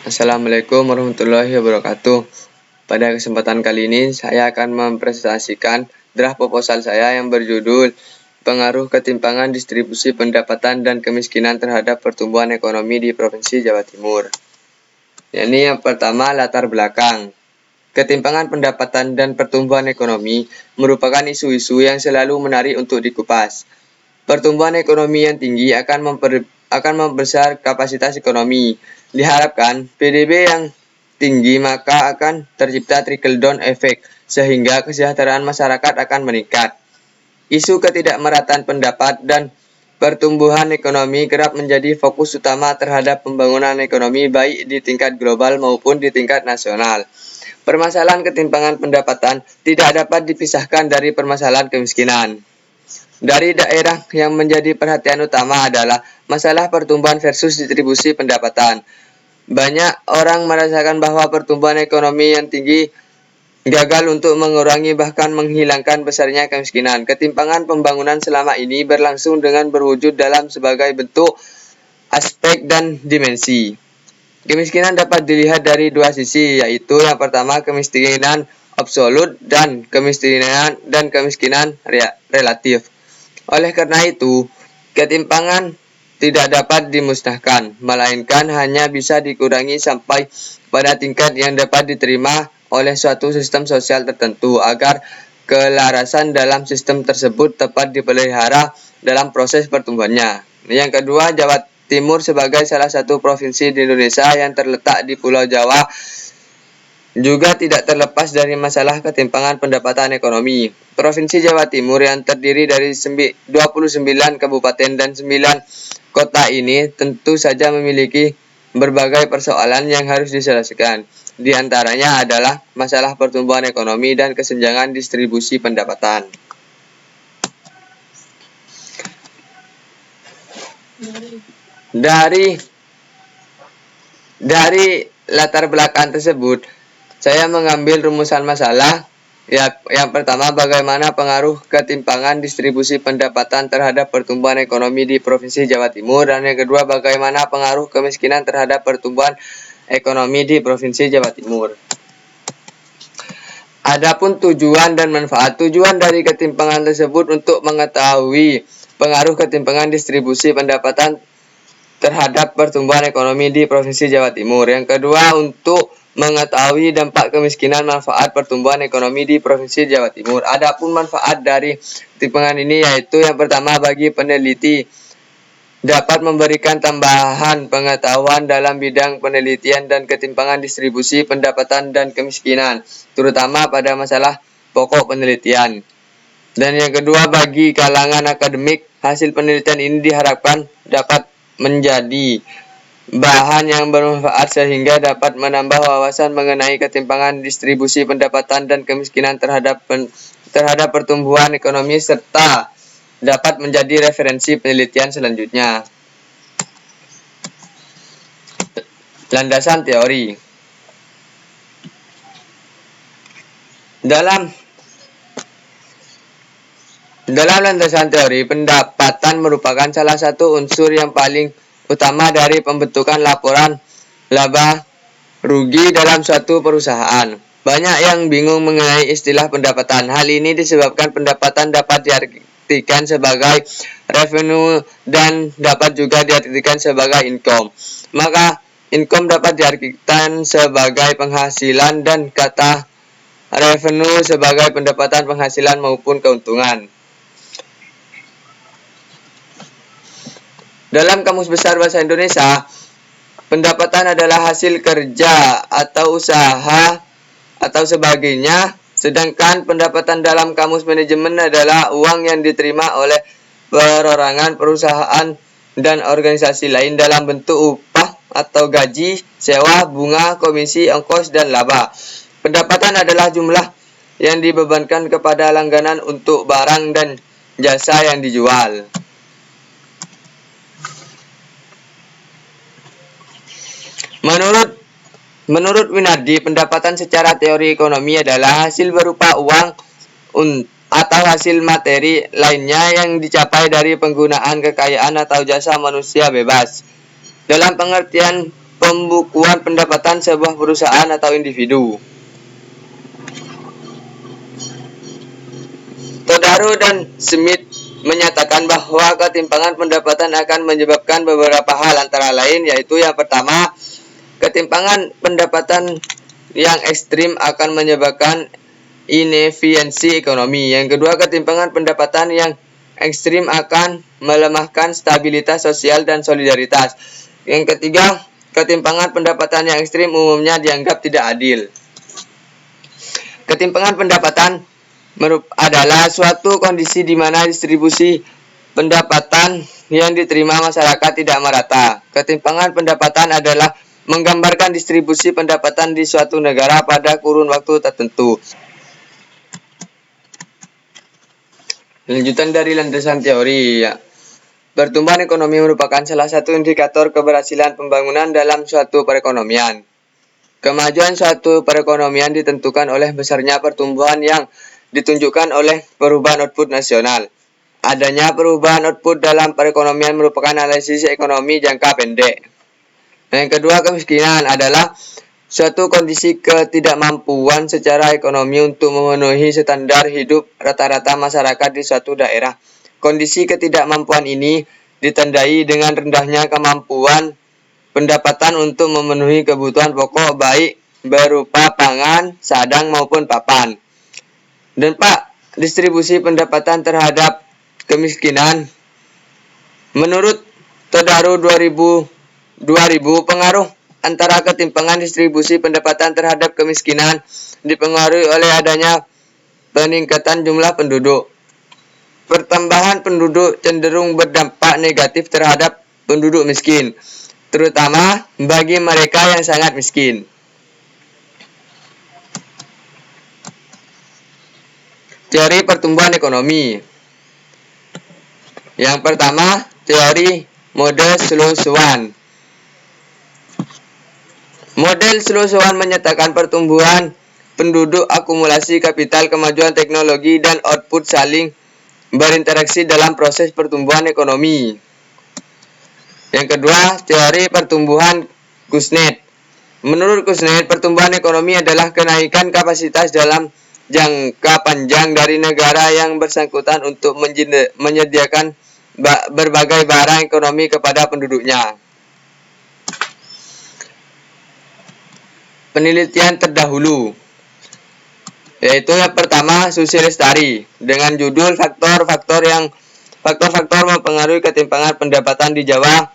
Assalamualaikum warahmatullahi wabarakatuh. Pada kesempatan kali ini, saya akan mempresentasikan draft proposal saya yang berjudul Pengaruh Ketimpangan Distribusi Pendapatan dan Kemiskinan Terhadap Pertumbuhan Ekonomi di Provinsi Jawa Timur. Ini yang pertama, latar belakang. Ketimpangan pendapatan dan pertumbuhan ekonomi merupakan isu-isu yang selalu menarik untuk dikupas. Pertumbuhan ekonomi yang tinggi akan membesar kapasitas ekonomi. Diharapkan PDB yang tinggi maka akan tercipta trickle down effect sehingga kesejahteraan masyarakat akan meningkat. Isu ketidakmerataan pendapat dan pertumbuhan ekonomi kerap menjadi fokus utama terhadap pembangunan ekonomi baik di tingkat global maupun di tingkat nasional. Permasalahan ketimpangan pendapatan tidak dapat dipisahkan dari permasalahan kemiskinan. Dari daerah yang menjadi perhatian utama adalah masalah pertumbuhan versus distribusi pendapatan. Banyak orang merasakan bahwa pertumbuhan ekonomi yang tinggi gagal untuk mengurangi bahkan menghilangkan besarnya kemiskinan. Ketimpangan pembangunan selama ini berlangsung dengan berwujud dalam sebagai bentuk, aspek, dan dimensi. Kemiskinan dapat dilihat dari dua sisi, yaitu yang pertama kemiskinan absolut dan kemiskinan relatif. Oleh karena itu, ketimpangan tidak dapat dimusnahkan, melainkan hanya bisa dikurangi sampai pada tingkat yang dapat diterima oleh suatu sistem sosial tertentu agar kelarasan dalam sistem tersebut dapat dipelihara dalam proses pertumbuhannya. Yang kedua, Jawa Timur sebagai salah satu provinsi di Indonesia yang terletak di Pulau Jawa juga tidak terlepas dari masalah ketimpangan pendapatan ekonomi. Provinsi Jawa Timur yang terdiri dari 29 kabupaten dan 9 kota ini tentu saja memiliki berbagai persoalan yang harus diselesaikan. Di antaranya adalah masalah pertumbuhan ekonomi dan kesenjangan distribusi pendapatan. Dari latar belakang tersebut, saya mengambil rumusan masalah. Yang pertama, bagaimana pengaruh ketimpangan distribusi pendapatan terhadap pertumbuhan ekonomi di Provinsi Jawa Timur, dan yang kedua, bagaimana pengaruh kemiskinan terhadap pertumbuhan ekonomi di Provinsi Jawa Timur. Adapun tujuan dan manfaat. Tujuan dari ketimpangan tersebut untuk mengetahui pengaruh ketimpangan distribusi pendapatan terhadap pertumbuhan ekonomi di Provinsi Jawa Timur. Yang kedua, untuk mengetahui dampak kemiskinan manfaat pertumbuhan ekonomi di Provinsi Jawa Timur. Adapun manfaat dari ketimpangan ini yaitu yang pertama, bagi peneliti dapat memberikan tambahan pengetahuan dalam bidang penelitian dan ketimpangan distribusi pendapatan dan kemiskinan, terutama pada masalah pokok penelitian. Dan yang kedua, bagi kalangan akademik, hasil penelitian ini diharapkan dapat menjadi bahan yang bermanfaat sehingga dapat menambah wawasan mengenai ketimpangan distribusi pendapatan dan kemiskinan terhadap pertumbuhan ekonomi serta dapat menjadi referensi penelitian selanjutnya. Landasan teori. Dalam landasan teori, pendapatan merupakan salah satu unsur yang paling utama dari pembentukan laporan laba rugi dalam suatu perusahaan. Banyak yang bingung mengenai istilah pendapatan. Hal ini disebabkan pendapatan dapat diartikan sebagai revenue dan dapat juga diartikan sebagai income. Maka income dapat diartikan sebagai penghasilan dan kata revenue sebagai pendapatan, penghasilan maupun keuntungan. Dalam Kamus Besar Bahasa Indonesia, pendapatan adalah hasil kerja atau usaha atau sebagainya, sedangkan pendapatan dalam Kamus Manajemen adalah uang yang diterima oleh perorangan, perusahaan, dan organisasi lain dalam bentuk upah atau gaji, sewa, bunga, komisi, ongkos, dan laba. Pendapatan adalah jumlah yang dibebankan kepada langganan untuk barang dan jasa yang dijual. Menurut Winardi, pendapatan secara teori ekonomi adalah hasil berupa uang atau hasil materi lainnya yang dicapai dari penggunaan kekayaan atau jasa manusia bebas. Dalam pengertian pembukuan pendapatan sebuah perusahaan atau individu. Todaro dan Smith menyatakan bahwa ketimpangan pendapatan akan menyebabkan beberapa hal, antara lain yaitu yang pertama, ketimpangan pendapatan yang ekstrim akan menyebabkan inefisiensi ekonomi. Yang kedua, ketimpangan pendapatan yang ekstrim akan melemahkan stabilitas sosial dan solidaritas. Yang ketiga, ketimpangan pendapatan yang ekstrim umumnya dianggap tidak adil. Ketimpangan pendapatan adalah suatu kondisi di mana distribusi pendapatan yang diterima masyarakat tidak merata. Ketimpangan pendapatan adalah menggambarkan distribusi pendapatan di suatu negara pada kurun waktu tertentu. Lanjutan dari landasan teori, ya. Pertumbuhan ekonomi merupakan salah satu indikator keberhasilan pembangunan dalam suatu perekonomian. Kemajuan suatu perekonomian ditentukan oleh besarnya pertumbuhan yang ditunjukkan oleh perubahan output nasional. Adanya perubahan output dalam perekonomian merupakan analisis ekonomi jangka pendek. Yang kedua, kemiskinan adalah suatu kondisi ketidakmampuan secara ekonomi untuk memenuhi standar hidup rata-rata masyarakat di suatu daerah. Kondisi ketidakmampuan ini ditandai dengan rendahnya kemampuan pendapatan untuk memenuhi kebutuhan pokok baik berupa pangan, sadang maupun papan. Dan Pak, distribusi pendapatan terhadap kemiskinan. Menurut Todaro 2000, pengaruh antara ketimpangan distribusi pendapatan terhadap kemiskinan dipengaruhi oleh adanya peningkatan jumlah penduduk. Pertambahan penduduk cenderung berdampak negatif terhadap penduduk miskin, terutama bagi mereka yang sangat miskin. Teori pertumbuhan ekonomi. Yang pertama, teori model Slow-Swan. Model Slow-Swan menyatakan pertumbuhan penduduk, akumulasi kapital, kemajuan teknologi, dan output saling berinteraksi dalam proses pertumbuhan ekonomi. Yang kedua, teori pertumbuhan Kuznets. Menurut Kuznets, pertumbuhan ekonomi adalah kenaikan kapasitas dalam jangka panjang dari negara yang bersangkutan untuk menyediakan berbagai barang ekonomi kepada penduduknya. Penelitian terdahulu, yaitu yang pertama, Susi Lestari dengan judul faktor-faktor mempengaruhi ketimpangan pendapatan di Jawa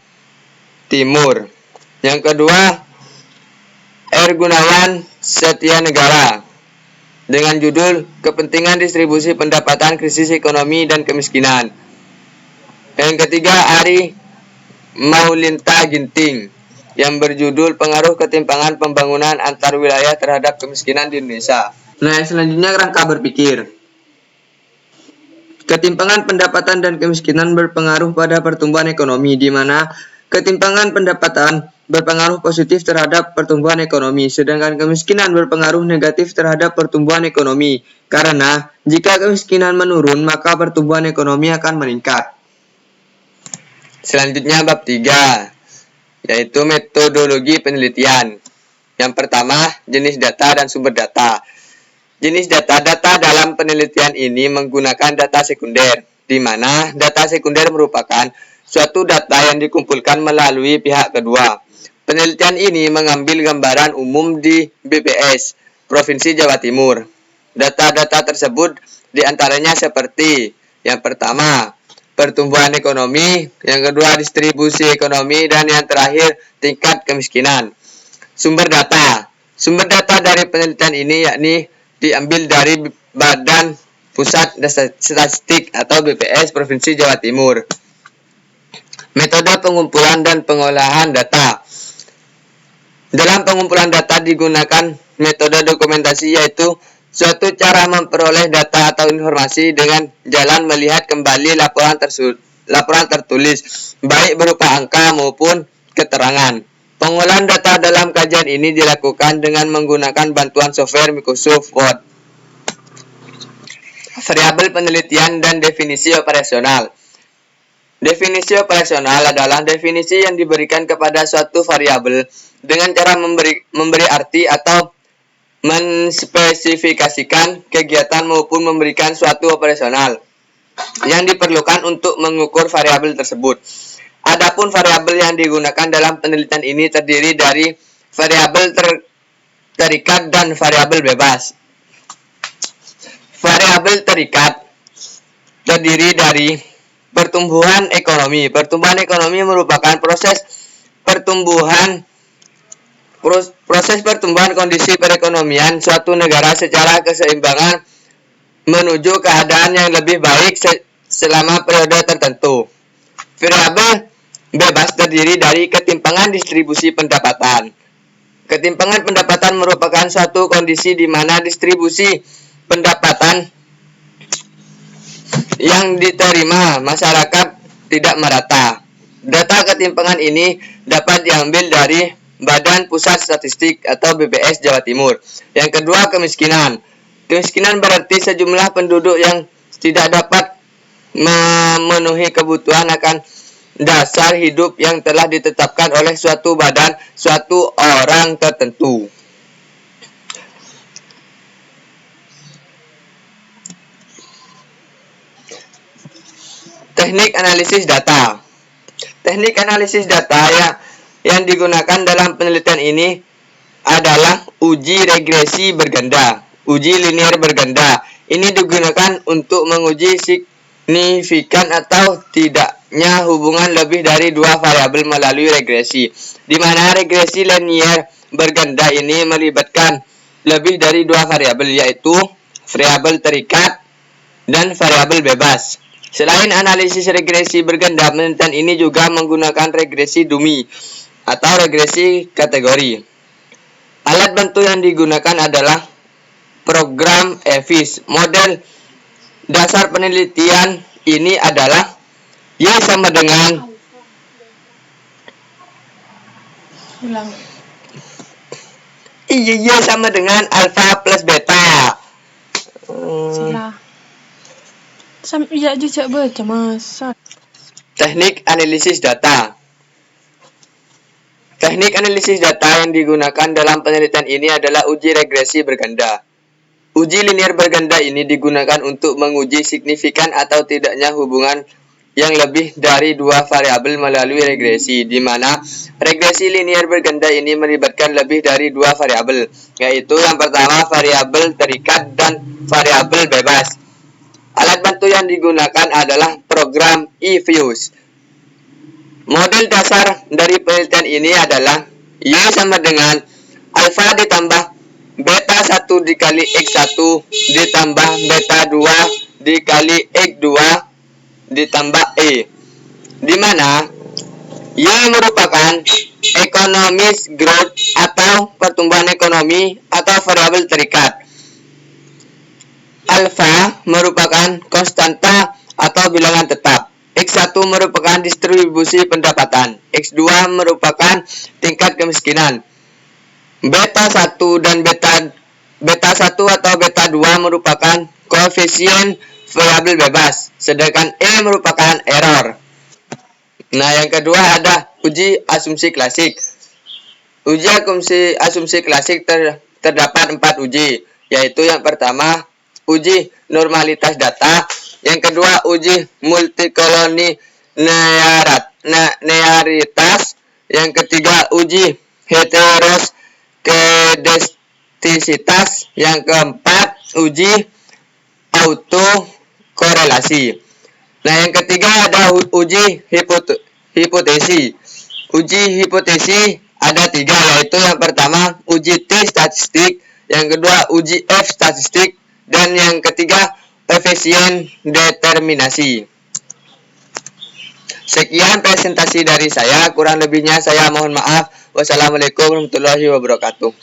Timur. Yang kedua, R. Gunawan Setianegara dengan judul kepentingan distribusi pendapatan, krisis ekonomi, dan kemiskinan. Yang ketiga, Ari Maulinta Ginting yang berjudul pengaruh ketimpangan pembangunan antar wilayah terhadap kemiskinan di Indonesia. Nah, selanjutnya rangka berpikir. Ketimpangan pendapatan dan kemiskinan berpengaruh pada pertumbuhan ekonomi, di mana ketimpangan pendapatan berpengaruh positif terhadap pertumbuhan ekonomi, sedangkan kemiskinan berpengaruh negatif terhadap pertumbuhan ekonomi. Karena jika kemiskinan menurun, maka pertumbuhan ekonomi akan meningkat. Selanjutnya bab 3, yaitu metodologi penelitian. Yang pertama, jenis data dan sumber data. Jenis data dalam penelitian ini menggunakan data sekunder, di mana data sekunder merupakan suatu data yang dikumpulkan melalui pihak kedua. Penelitian ini mengambil gambaran umum di BPS, Provinsi Jawa Timur. Data-data tersebut diantaranya seperti yang pertama, pertumbuhan ekonomi, yang kedua distribusi ekonomi, dan yang terakhir tingkat kemiskinan. Sumber data dari penelitian ini yakni diambil dari Badan Pusat Statistik atau BPS Provinsi Jawa Timur. Metode pengumpulan dan pengolahan data. Dalam pengumpulan data digunakan metode dokumentasi, yaitu suatu cara memperoleh data atau informasi dengan jalan melihat kembali laporan tertulis, baik berupa angka maupun keterangan. Pengolahan data dalam kajian ini dilakukan dengan menggunakan bantuan software Microsoft Word. Variabel penelitian dan definisi operasional. Definisi operasional adalah definisi yang diberikan kepada suatu variabel dengan cara memberi arti atau menspesifikasikan kegiatan maupun memberikan suatu operasional yang diperlukan untuk mengukur variabel tersebut. Adapun variabel yang digunakan dalam penelitian ini terdiri dari variabel terikat dan variabel bebas. Variabel terikat terdiri dari pertumbuhan ekonomi. Pertumbuhan ekonomi merupakan proses pertumbuhan kondisi perekonomian suatu negara secara keseimbangan menuju keadaan yang lebih baik selama periode tertentu. Variabel bebas terdiri dari ketimpangan distribusi pendapatan. Ketimpangan pendapatan merupakan suatu kondisi di mana distribusi pendapatan yang diterima masyarakat tidak merata. Data ketimpangan ini dapat diambil dari Badan Pusat Statistik atau BPS Jawa Timur. Yang kedua, kemiskinan. Kemiskinan berarti sejumlah penduduk yang tidak dapat memenuhi kebutuhan akan dasar hidup yang telah ditetapkan oleh suatu badan, suatu orang tertentu. Teknik analisis data. Teknik analisis data yang digunakan dalam penelitian ini adalah uji regresi berganda, uji linear berganda. Ini digunakan untuk menguji signifikan atau tidaknya hubungan lebih dari dua variabel melalui regresi, di mana regresi linear berganda ini melibatkan lebih dari dua variabel, yaitu variabel terikat dan variabel bebas. Selain analisis regresi berganda, penelitian ini juga menggunakan regresi dummy atau regresi kategori. Alat bantu yang digunakan adalah program EVIS. Model dasar penelitian ini adalah Y sama dengan Y sama dengan alfa plus beta. Salah. Iya juga baca masa. Teknik analisis data. Teknik analisis data yang digunakan dalam penelitian ini adalah uji regresi berganda. Uji linear berganda ini digunakan untuk menguji signifikan atau tidaknya hubungan yang lebih dari dua variabel melalui regresi, di mana regresi linear berganda ini melibatkan lebih dari dua variabel, yaitu yang pertama variabel terikat dan variabel bebas. Alat bantu yang digunakan adalah program EVIS. Model dasar dari penelitian ini adalah Y sama dengan alfa ditambah beta 1 dikali X1 ditambah beta 2 dikali X2 ditambah E, di mana Y merupakan economic growth atau pertumbuhan ekonomi atau variabel terikat. Alfa merupakan konstanta atau bilangan tetap. X1 merupakan distribusi pendapatan. X2 merupakan tingkat kemiskinan. Beta 1 dan beta 1 atau beta 2 merupakan koefisien variabel bebas, sedangkan E merupakan error. Nah, yang kedua ada uji asumsi klasik. Uji asumsi klasik terdapat 4 uji, yaitu yang pertama uji normalitas data, yang kedua uji multikolonialitas, yang ketiga uji heteroskedastisitas, yang keempat uji autokorelasi. Nah, yang ketiga ada uji hipotesi. Uji hipotesi ada 3, yaitu yang pertama uji T statistik, yang kedua uji F statistik, dan yang ketiga efisien determinasi. Sekian presentasi dari saya, kurang lebihnya saya mohon maaf. Wassalamualaikum warahmatullahi wabarakatuh.